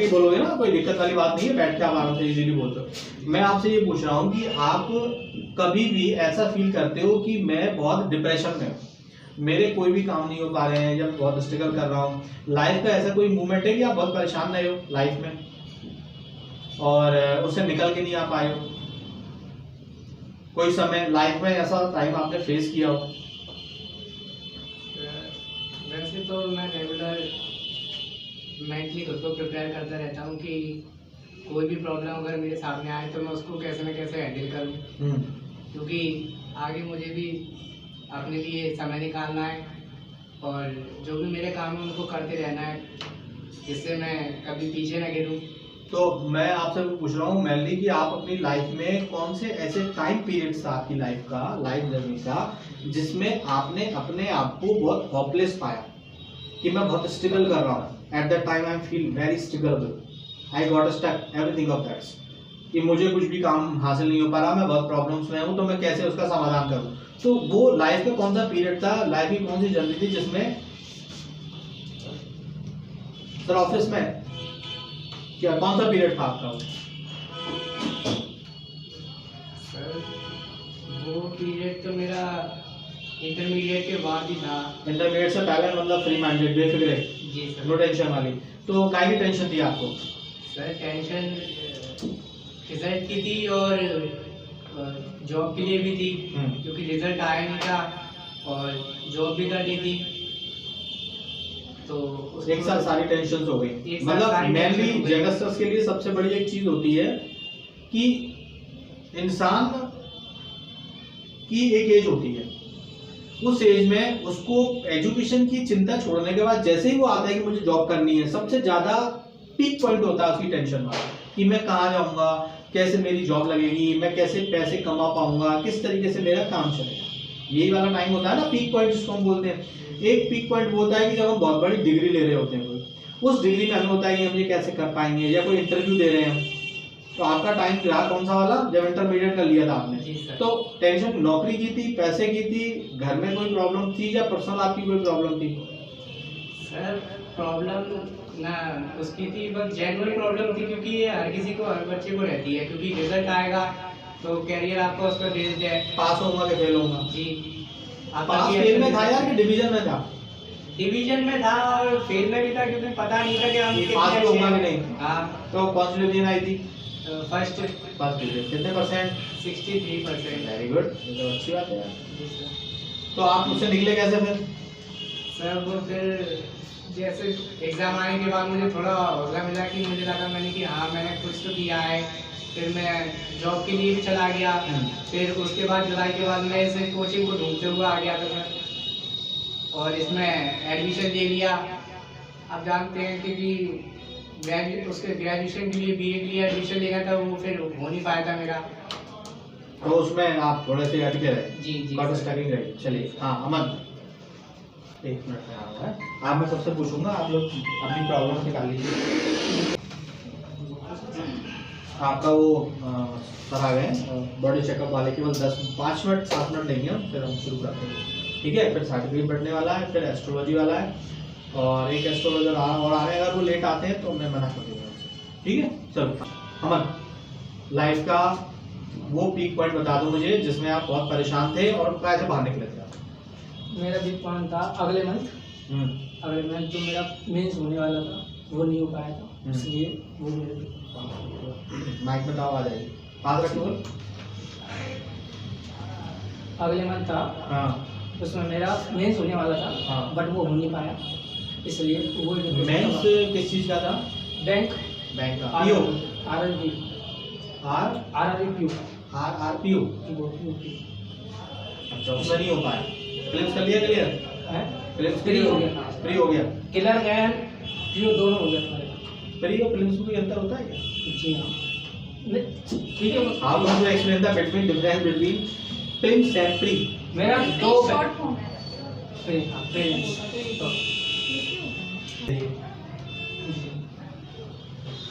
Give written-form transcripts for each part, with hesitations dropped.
बोलोगे ना, कोई दिक्कत वाली बात नहीं है, बैठ के आप आराम से इजीली बोलते हो। मैं आपसे ये पूछ रहा हूँ कि आप कभी भी ऐसा फील करते हो कि मैं बहुत डिप्रेशन में हूँ, मेरे कोई भी काम नहीं हो पा रहे हैं, या बहुत स्ट्रगल कर रहा हूँ, लाइफ का ऐसा कोई मोमेंट है कि आप बहुत परेशान रहे हो लाइफ में और उससे निकल के नहीं आ पाए हो? कोई समय लाइफ में ऐसा टाइम आपने फेस किया हो? वैसे तो मैं रेगुलर मेंटली खुद को प्रिपेयर करता रहता हूँ कि कोई भी प्रॉब्लम अगर मेरे सामने आए तो मैं उसको कैसे न कैसे हैंडल करूँ, क्योंकि आगे मुझे भी अपने लिए समय निकालना है और जो भी मेरे काम है उनको करते रहना है, जिससे मैं कभी पीछे न गिरूँ। तो मैं आपसे पूछ रहा हूँ मेनली कि आप अपनी लाइफ में कौन से ऐसे टाइम पीरियड्स था आपकी लाइफ का, लाइफ जर्नी का, जिसमें आपने अपने आप को बहुत होपलेस पाया कि मैं बहुत स्ट्रगल कर रहा हूँ, at that time I feel very struggleable, I got stuck everything of that's, कि मुझे कुछ भी काम हासिल नहीं हो पा रहा, मैं बहुत प्रॉब्लम्स में हूँ, तो मैं कैसे उसका समाधान करूँ? तो वो लाइफ का कौन सा पीरियड था, लाइफ की कौन सी जर्नी थी जिसमें सर ऑफिस में क्या कौन सा पीरियड था आपका? सर वो पीरियड तो मेरा इंटरमीडिएट के बाद ही था। इंटरमीडिएट से पहले, मतलब फ्री माइंडेड, बेफिक्रे, जी सर। नो टेंशन वाली। तो काय की टेंशन थी आपको? सर टेंशन रिजल्ट की थी और जॉब के लिए भी थी, क्योंकि रिजल्ट आया नहीं था और जॉब भी करनी थी, तो एक साथ सारी टेंशन हो गई। मतलब मेनली यंगस्टर्स के लिए सबसे बड़ी एक चीज होती है कि इंसान की एक एज होती है, उस एज में उसको एजुकेशन की चिंता छोड़ने के बाद जैसे ही वो आता है कि मुझे जॉब करनी है, सबसे ज्यादा पीक पॉइंट होता है उसकी टेंशन वाला, कि मैं कहाँ जाऊंगा, कैसे मेरी जॉब लगेगी, मैं कैसे पैसे कमा पाऊंगा, किस तरीके से मेरा काम चलेगा। यही वाला टाइम होता है ना पीक पॉइंट जिसको हम बोलते हैं। एक पीक पॉइंट वो होता है कि जब हम बहुत बड़ी डिग्री ले रहे होते हैं, कोई उस डिग्री में हमें होता है कि हम ये कैसे कर पाएंगे, या कोई इंटरव्यू दे रहे हैं। तो आपका टाइम रहा कौन सा वाला, जब इंटरमीडिएट कर लिया था आपने? तो टेंशन नौकरी की थी, पैसे की थी, घर में कोई प्रॉब्लम थी, या पर्सनल आपकी कोई प्रॉब्लम थी? सर प्रॉब्लम ना उसकी थी, बस जेन्युइन प्रॉब्लम थी, क्योंकि ये हर किसी को, हर बच्चे को रहती है, क्योंकि रिजल्ट आएगा तो कैरियर आपको उस पर बेस्ड है। पास होऊंगा कि फेल होऊंगा? जी। पास फेल में था या कि डिवीजन में था? डिवीजन में था और फेल में भी था, क्योंकि पता नहीं था कि हम पास भी होगा कि नहीं। हाँ। तो कौन सी डिवीजन आई थी? First division. कितने परसेंट? 63%। वेरी गुड, ये तो अच्छी बात है। जी सर। तो आप उससे निकले कैसे फिर? सर वो फिर जैसे एग्जाम आने के बाद मुझे थोड़ा हौसला मिला, कि मुझे लगा मैंने कि हाँ मैंने कुछ तो किया है। फिर मैं जॉब के लिए भी चला गया। फिर उसके बाद जुलाई के बाद मैं इस कोचिंग को ढूंढते हुए आ गया था मैं, और इसमें एडमिशन ले लिया। आप जानते हैं कि उसके ग्रेजुएशन के लिए बीए के लिए एडमिशन ले गया था, वो फिर हो नहीं पाया था मेरा। तो उसमें आप थोड़े से अटके रहे? जी जी बट स्टकिंग रहे। चलिए, हाँ अमन, एक मिनट में आ रहा है। आप मैं सबसे पूछूंगा, आप लोग अपनी प्रॉब्लम निकाल लीजिए। आपका वो सर आ गए बॉडी चेकअप वाले, केवल 5 मिनट 7 मिनट लेंगे हम, फिर हम शुरू करते हैं, ठीक है? फिर सर्टिफिकेट बढ़ने वाला है, फिर एस्ट्रोलॉजी वाला है, और एक एस्ट्रोलॉजर और आ रहे हैं। अगर वो लेट आते हैं तो मैं मना कर दूंगा उनसे, ठीक है? चलो अमन, लाइफ का वो पीक पॉइंट बता दो मुझे जिसमें आप बहुत परेशान थे और कैसे बाहर निकले थे आप? मेरा पीक पॉइंट था अगले मंथ जो मेरा मेंस होने वाला था वो नहीं हो पाया था, इसलिए वो मेरे माइक में दाव आ जाएगी, पास रखो। अगले मंथ था। हाँ, उसमें मेरा मेंस होने वाला था। हाँ। बट वो हो नहीं पाया, इसलिए वो मेंस किस चीज का था? बैंक का पीओ, आरआरबी आरआरपीओ। अच्छा, उसमें नहीं हो पाया। क्लिप्स कर लिया क्लियर? क्लिप्स फ्री हो गया। फ्री हो गया। किलर एंड पीओ दोनों हो गया हमारे। फ्री और क्लिप्स में कोई अंतर होता है क्या? जी हाँ, ठीक है। How do you explain the difference between clips and free? मेरा दो शॉर्ट फॉर्म है।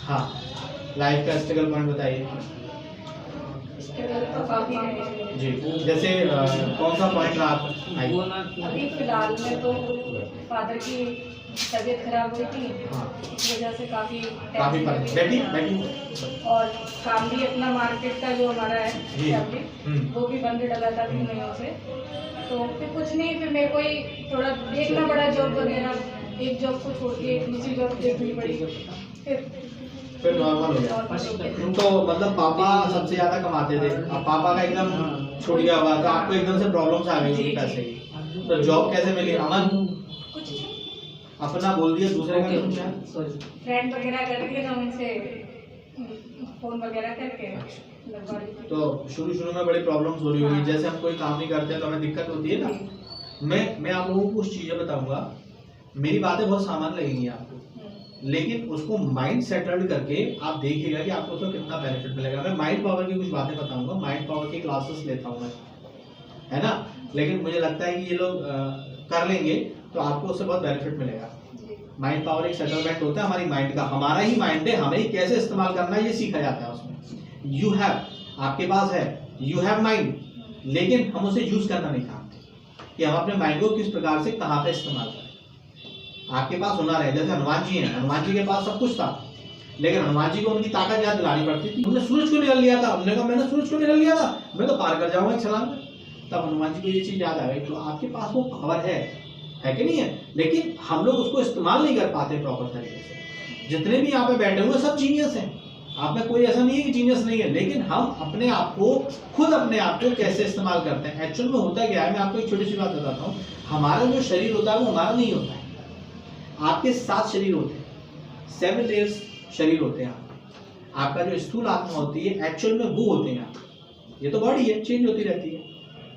हाँ, लाइफ का स्ट्रगल पॉइंट बताइए। स्ट्रगल तो काफ़ी है जी, जैसे कौन सा पॉइंट रहा आप अभी फिलहाल में तो फादर की तबीयत खराब हुई थी, हाँ इस वजह से काफ़ी काफ़ी बैठी और काम भी अपना मार्केट का जो हमारा है जी। फैमिली वो भी बंद डला था 3 महीनों से। तो फिर कुछ नहीं, फिर मेरे को ही थोड़ा देखना पड़ा जॉब वगैरह, एक जॉब को छोड़ के एक दूसरी जॉब देखनी पड़ी, फिर नॉर्मल हो गया। तो मतलब पापा सबसे ज्यादा कमाते थे, अब पापा का एकदम छूट गया हुआ तो आपको एकदम से प्रॉब्लम्स आ गई होगी पैसे की, तो जॉब कैसे मिली? अमन कुछ नहीं, अपना बोल दिया, दूसरे का नहीं पूछा? फ्रेंड वगैरह करके ना उनसे फोन वगैरह करके लगवा ली थी। तो शुरू में बड़ी प्रॉब्लम्स हो रही होगी, जैसे हम कोई काम नहीं करते तो हमें दिक्कत होती है ना। मैं आप लोगों को कुछ चीजें बताऊंगा, मेरी बातें बहुत सामान्य लगेंगी आपको, लेकिन उसको माइंड सेटल्ड करके आप देखिएगा कि आपको उसको कितना बेनिफिट मिलेगा। मैं माइंड पावर की कुछ बातें बताऊंगा, माइंड पावर की क्लासेस लेता हूँ मैं, है ना, लेकिन मुझे लगता है कि ये लोग कर लेंगे तो आपको उससे बहुत बेनिफिट मिलेगा। माइंड पावर एक सेटलमेंट होता है हमारी माइंड का, हमारा ही माइंड है, हमें कैसे इस्तेमाल करना है ये सीखा जाता है उसमें। यू हैव, आपके पास है, यू हैव माइंड, लेकिन हम उसे यूज करना नहीं जानते कि हम अपने माइंड को किस प्रकार से कहाँ पे इस्तेमाल करें। आपके पास हुनर है, जैसे हनुमान जी हैं, हनुमान जी के पास सब कुछ था, लेकिन हनुमान जी को उनकी ताकत याद दिलानी पड़ती थी। हमने सूरज को निकल लिया था, हमने कहा मैंने सूरज को निकल लिया था, मैं तो पार कर जाऊंगा एक छलांग में, तब हनुमान जी को ये चीज याद आ गई। तो आपके पास वो पावर है कि नहीं है, लेकिन हम लोग उसको इस्तेमाल नहीं कर पाते प्रॉपर तरीके से। जितने भी यहाँ पे बैठे हुए सब जीनियस हैं, आप में कोई ऐसा नहीं है कि जीनियस नहीं है, लेकिन हम अपने आप को खुद अपने आप को कैसे इस्तेमाल करते हैं। एक्चुअल में होता क्या है, मैं आपको एक छोटी सी बात बताता हूँ, हमारा जो शरीर होता है वो हमारा नहीं होता है, आपके 7 शरीर होते हैं, 7 लेयर्स शरीर होते हैं। आपका जो स्थूल आत्मा होती है एक्चुअल में वो होते हैं, ये तो बॉडी है, चेंज होती रहती है,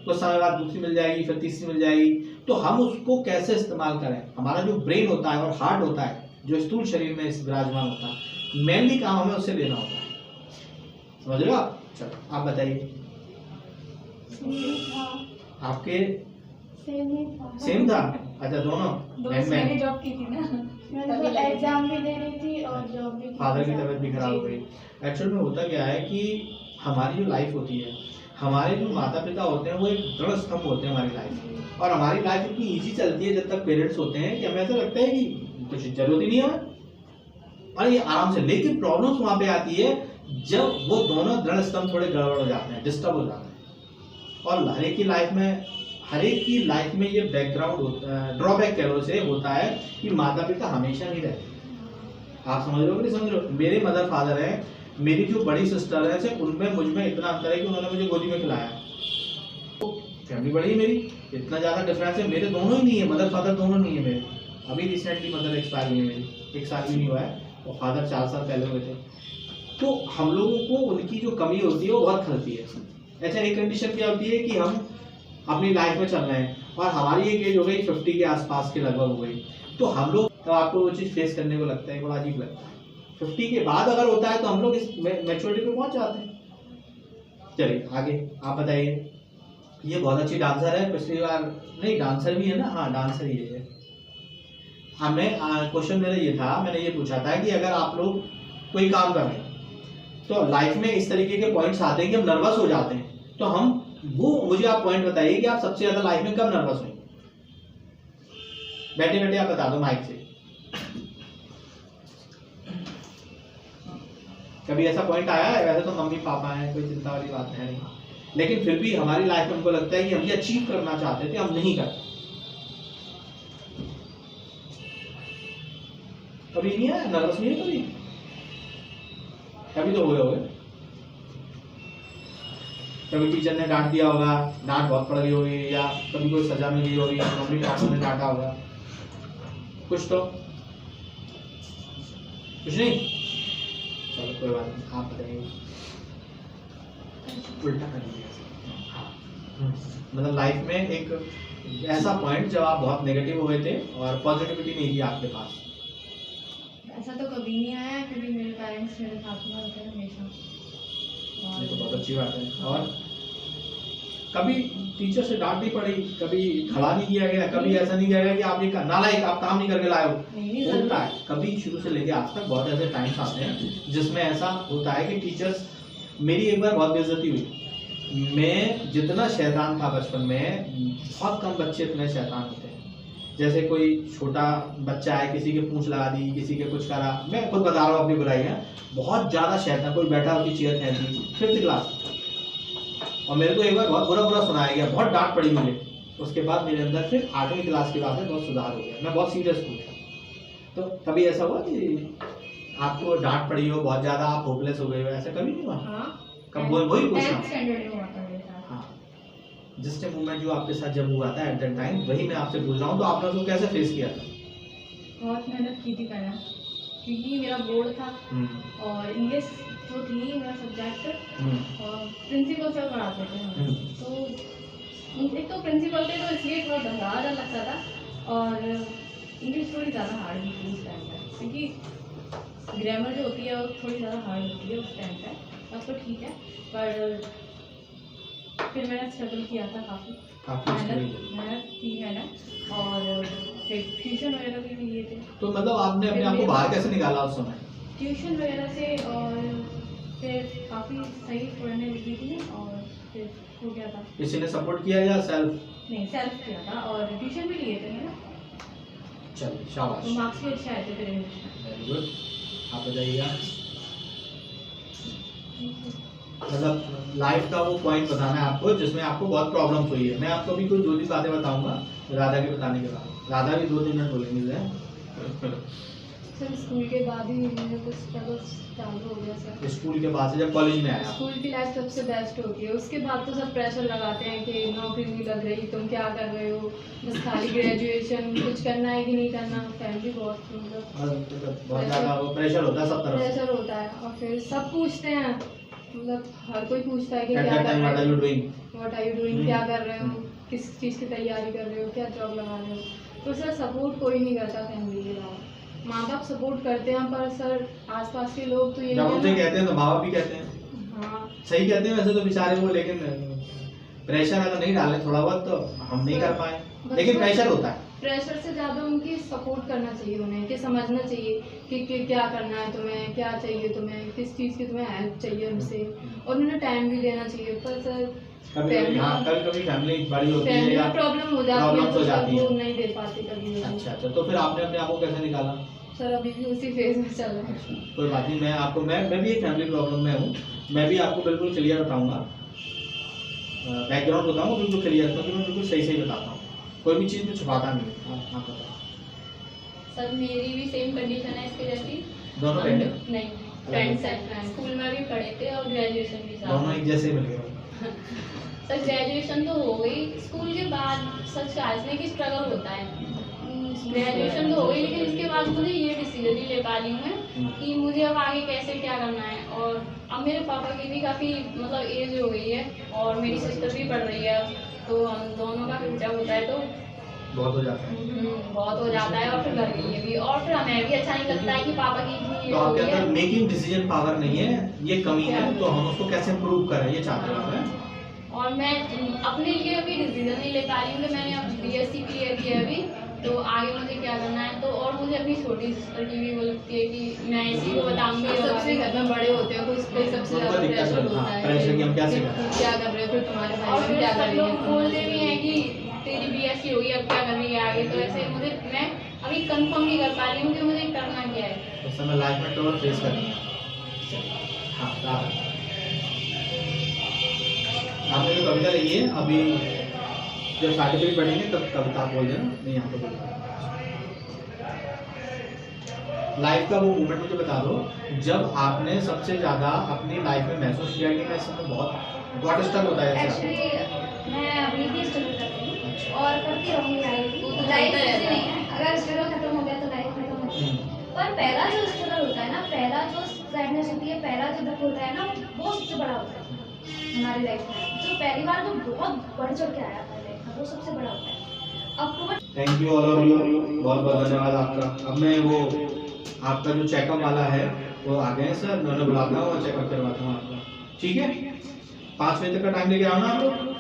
कुछ समय बाद दूसरी मिल जाएगी, फिर तीसरी मिल जाएगी। तो हम उसको कैसे इस्तेमाल करें, हमारा जो ब्रेन होता है और हार्ट होता है जो स्थूल शरीर में विराजमान होता है, मेनली काम हमें उससे लेना होता है। समझ रहे हो आप? चलो आप बताइए, आपके सेम था? अच्छा दोनों मैंने जॉब की थी ना, मैंने तो एग्जाम भी दे रही थी और जॉब भी की। फादर की तबीयत भी खराब हो गई। एक्चुअल में होता क्या है कि हमारी जो लाइफ होती है, हमारे जो माता पिता होते हैं वो एक दृढ़ स्तंभ होते हैं हमारी लाइफ में, और हमारी लाइफ इतनी ईजी चलती है जब तक पेरेंट्स होते हैं कि हमें ऐसा लगता है कि कुछ जरूरत ही नहीं है और ये आराम से। लेकिन प्रॉब्लम्स वहां पे आती है जब वो दोनों दृढ़ स्तंभ थोड़े गड़बड़ हो जाते हैं, डिस्टर्ब हो जाते हैं। और हर एक की लाइफ में ये बैकग्राउंड ड्रॉबैक कह लो से होता है कि माता पिता हमेशा नहीं रहते। आप समझ रहे हो कि नहीं समझ रहे हो? मेरे मदर फादर है, मेरी जो बड़ी सिस्टर है सिर्फ उनमें मुझ में इतना अंतर है कि उन्होंने मुझे गोदी में खिलाया। तो फैमिली बड़ी है मेरी, इतना ज़्यादा डिफरेंस है, मेरे दोनों ही नहीं है, मदर फादर दोनों नहीं है मेरे। अभी रिसेंटली मदर एक्सपायर हुई है मेरी, 1 साल भी नहीं हुआ है, और फादर 4 साल पहले हुए थे। तो हम लोगों को उनकी जो कमी होती है वो बहुत खलती है। अच्छा, एक कंडीशन क्या होती है कि हम अपनी लाइफ में चल रहे हैं और हमारी एक एज हो गई 50 के आसपास के लगभग हो गई, तो हम लोग तो आपको वो चीज़ फेस करने को लगता है, बड़ा अजीब लगता है। 50 के बाद अगर होता है तो हम लोग इस मैच्योरिटी पे पहुंच जाते हैं। चलिए आगे आप बताइए। ये बहुत अच्छी डांसर है, पिछली बार नहीं डांसर भी है ना, हाँ डांसर ही है। हमें क्वेश्चन मेरा ये था, मैंने ये पूछा था कि अगर आप लोग कोई काम कर रहे हैं तो लाइफ में इस तरीके के पॉइंट्स आते हैं कि हम नर्वस हो जाते हैं, तो हम वो मुझे आप पॉइंट बताइए कि आप सबसे ज्यादा लाइफ में कब नर्वस हुए। बैठे बैठे आप बता दो माइक से। कभी ऐसा पॉइंट आया है? वैसे तो मम्मी पापा हैं, कोई चिंता वाली बात है नहीं, लेकिन फिर भी हमारी लाइफ में हमको लगता है कि हम ये अचीव करना चाहते थे, हम नहीं कर। कभी नहीं है? नर्वस नहीं है कभी? कभी तो हुए होंगे। कभी टीचर ने डांट दिया होगा, डांट बहुत पड़ गई होगी, या कभी कोई सजा मिली होगी, मम्मी पापा ने डांटा होगा, कुछ तो कुछ नहीं। चलो कोई बात नहीं, आप बताइए। उल्टा कर लीजिए। मतलब लाइफ में एक ऐसा पॉइंट जब आप बहुत नेगेटिव हो गए थे और पॉजिटिविटी नहीं थी आपके पास। ऐसा तो कभी नहीं आया, क्योंकि मेरे पेरेंट्स मेरे साथ में होते हैं हमेशा। ये तो बहुत अच्छी बात है। और कभी टीचर से डांट नहीं पड़ी, कभी खड़ा नहीं किया गया, कभी ऐसा नहीं किया गया कि आप ये नालायक आप काम नहीं करके लाए हो? होता है कभी, शुरू से लेके आज तक बहुत ऐसे टाइम्स आते हैं जिसमें ऐसा होता है कि टीचर्स, मेरी एक बार बहुत बेइज्जती हुई मैं जितना शैतान था बचपन में, बहुत कम बच्चे इतने शैतान होते हैं। जैसे कोई छोटा बच्चा है, किसी के पूंछ लगा दी, किसी के कुछ करा, मैं खुद बता रहा हूँ अपनी बुराई है, बहुत ज़्यादा शैतान। कोई बैठा होती चेयर खेल दी 5th क्लास, और मेरे को एक बार बहुत बुरा सुनाया गया, बहुत डांट पड़ी मुझे। उसके बाद मेरे अंदर फिर 8वीं क्लास के बाद में बहुत सुधार हो गया, मैं बहुत सीरियस हूँ। तो कभी ऐसा हुआ कि आपको डांट पड़ी हो बहुत ज़्यादा, आप होपलेस हो गए हो, ऐसा कभी नहीं हुआ? हाँ, कब वही पूछना। 10th स्टैंडर्ड में हुआ था मेरे साथ। हाँ, जिस टाइम मूवमेंट जो आपके साथ जब हुआ था एट दैट टाइम, वही मैं आपसे पूछ रहा हूँ। तो आपने उसको कैसे फेस किया था? बहुत मेहनत की थी पहले, क्योंकि मेरा बोर्ड था और इंग्लिश जो थी मेरा सब्जेक्ट, और प्रिंसिपल सर पढ़ाते थे हमें। तो एक तो प्रिंसिपल थे तो इसलिए थोड़ा डर लगता था, और इंग्लिश थोड़ी ज़्यादा हार्ड भी थी उस टाइम पर, क्योंकि ग्रामर जो होती है वो थोड़ी ज़्यादा हार्ड होती है उस टाइम पर। अब तो ठीक है, पर फिर मैंने स्ट्रगल किया था काफ़ी मेहनत की मैंने, और फिर ट्यूशन वगैरह भी लिए थे। तो मतलब आपने अपने आप को बाहर कैसे निकाला उस समय? ट्यूशन वगैरह से, और फिर काफ़ी सही पढ़ने लगी थी, और फिर हो गया था। किसी ने सपोर्ट किया या सेल्फ? नहीं, सेल्फ किया था, और ट्यूशन भी लिए थे ना, चलिए शाबाश, तो मार्क्स भी अच्छे आए थे फिर। Very good. आप बताइएगा, मतलब लाइफ का वो पॉइंट बताना है आपको जिसमें आपको बहुत प्रॉब्लम्स हुई है। मैं आपको अभी कुछ 2-3 बातें बताऊंगा राधा के बताने के बाद। राधा भी 2-3 मिनट बोलेंगे। सर स्कूल के बाद ही मुझे कुछ स्ट्रगल चालू हो गया सर। स्कूल के बाद से जब कॉलेज में आया? स्कूल की लाइफ सबसे बेस्ट होती है, उसके बाद तो सब प्रेशर लगाते हैं कि नौकरी नहीं लग रही, तुम क्या कर रहे हो, बस खाली ग्रेजुएशन, कुछ करना है कि नहीं करना। फैमिली बहुत बहुत ज़्यादा वो प्रेशर होता है, सब तरफ से प्रेशर होता है, और फिर सब पूछते हैं, मतलब हर कोई पूछता है कि At क्या that कर time, what are you doing? क्या कर रहे हो, किस चीज़ की तैयारी कर रहे हो, क्या जॉब लगा रहे हो। तो सर सपोर्ट कोई नहीं करता फैमिली के अलावा। माँ बाप सपोर्ट करते हैं, पर सर आसपास के लोग तो ये जब उनसे कहते हैं तो माँ बाप भी कहते हैं, हाँ सही कहते हैं वैसे तो बेचारे वो, लेकिन प्रेशर अगर नहीं डाले थोड़ा बहुत तो हम नहीं कर पाए, लेकिन प्रेशर होता है। प्रेशर से ज़्यादा उनकी सपोर्ट करना चाहिए, उन्हें कि समझना चाहिए कि क्या करना है तुम्हें, क्या चाहिए तुम्हें, किस चीज़ की तुम्हें हेल्प चाहिए उनसे, और उन्हें टाइम भी देना चाहिए। पर सर कभी फैमिली बड़ी होती है फैमिली या प्रॉब्लम हो जाती है, हो जाती वो है, नहीं दे पाते कभी। अच्छा, तो फिर आपने अपने आप को कैसे निकाला? सर अभी भी उसी फेज में चल रहा है। कोई बात नहीं, मैं भी एक फैमिली प्रॉब्लम में हूँ, मैं भी आपको बिल्कुल क्लियर बताऊंगा, बैकग्राउंड बताऊंगा बिल्कुल क्लियर, क्योंकि मैं बिल्कुल सही बताता हूँ, कोई भी चीज़ में छुपाता नहीं। आप बताओ। सर मेरी भी सेम कंडीशन है इसके जैसी। दोनों बहनें? नहीं, फ्रेंड्स हैं, स्कूल में भी पढ़े थे और ग्रेजुएशन भी साथ। दोनों एक जैसे मिल गए? सर ग्रेजुएशन तो हो गई, स्कूल के बाद सच कहा इसमें कि स्ट्रगल होता है। ग्रेजुएशन तो हो गई, लेकिन इसके बाद मुझे ये डिसीजन नहीं ले पा रही हूँ मैं कि मुझे अब आगे कैसे क्या करना है। और अब मेरे पापा की भी काफ़ी मतलब एज हो गई है, और मेरी सिस्टर भी पढ़ रही है, तो हम दोनों का खर्चा होता है, तो बहुत हो जाता है। बहुत हो जाता है। और फिर घर के लिए भी, और फिर हमें भी अच्छा नहीं लगता है कि पापा की इतनी तो आपके अंदर मेकिंग डिसीजन पावर नहीं है, ये कमी है, तो हम उसको कैसे इम्प्रूव करें ये चाहते हैं। और मैं अपने लिए अभी डिसीजन नहीं ले पा रही हूँ कि मैंने अब BSc क्लियर किया अभी, तो आगे मुझे क्या करना है। तो और मुझे अपनी छोटी सिस्टर की भी वो लगती है कि मैं इसी को बताऊंगी। और सबसे घर में बड़े होते हैं तो उस पर सबसे ज़्यादा प्रेशर होता है, प्रेशर की हम क्या क्या कर रहे हो, फिर तुम्हारे और भाई फिर क्या कर सब रही लोग है। बोलते भी हैं कि तेरी BSc होगी, अब क्या कर रही है आगे। तो ऐसे मुझे मैं अभी कंफर्म नहीं कर पा रही हूँ कि मुझे करना क्या है। उस समय लाइफ में ट्रबल फेस करनी है। हाँ, आपने जो कविता लिखी है, अभी जब सर्टिफिकेट बढ़ेंगे तब कविता आप बोल देना, नहीं यहाँ पे बोल। लाइफ का वो मोमेंट मुझे बता दो जब आपने सबसे ज़्यादा अपनी लाइफ में महसूस किया कि मैं इस समय बहुत स्ट्रगल होता है। एक्चुअली मैं अभी भी स्ट्रगल करती हूँ और करती रहूँगी लाइफ ऐसी नहीं है, अगर स्ट्रगल खत्म हो गया तो लाइफ खत्म होती है। पर पहला जो स्ट्रगल होता है ना, पहला जो सैडनेस होती है, पहला जो दुख होता है ना, वो सबसे बड़ा होता है हमारी लाइफ में। जो पहली बार जो बहुत बढ़ चढ़ के आया था लाइफ में, वो सबसे बड़ा होता है। अब thank you all of you, बहुत बहुत धन्यवाद आपका। अब मैं वो आपका जो चेकअप वाला है वो आ गए सर, मैं उन्हें बुलाता हूँ और चेकअप करवाता हूँ आपका, ठीक है? 5 बजे तक का टाइम लेके आओ ना आप लोग।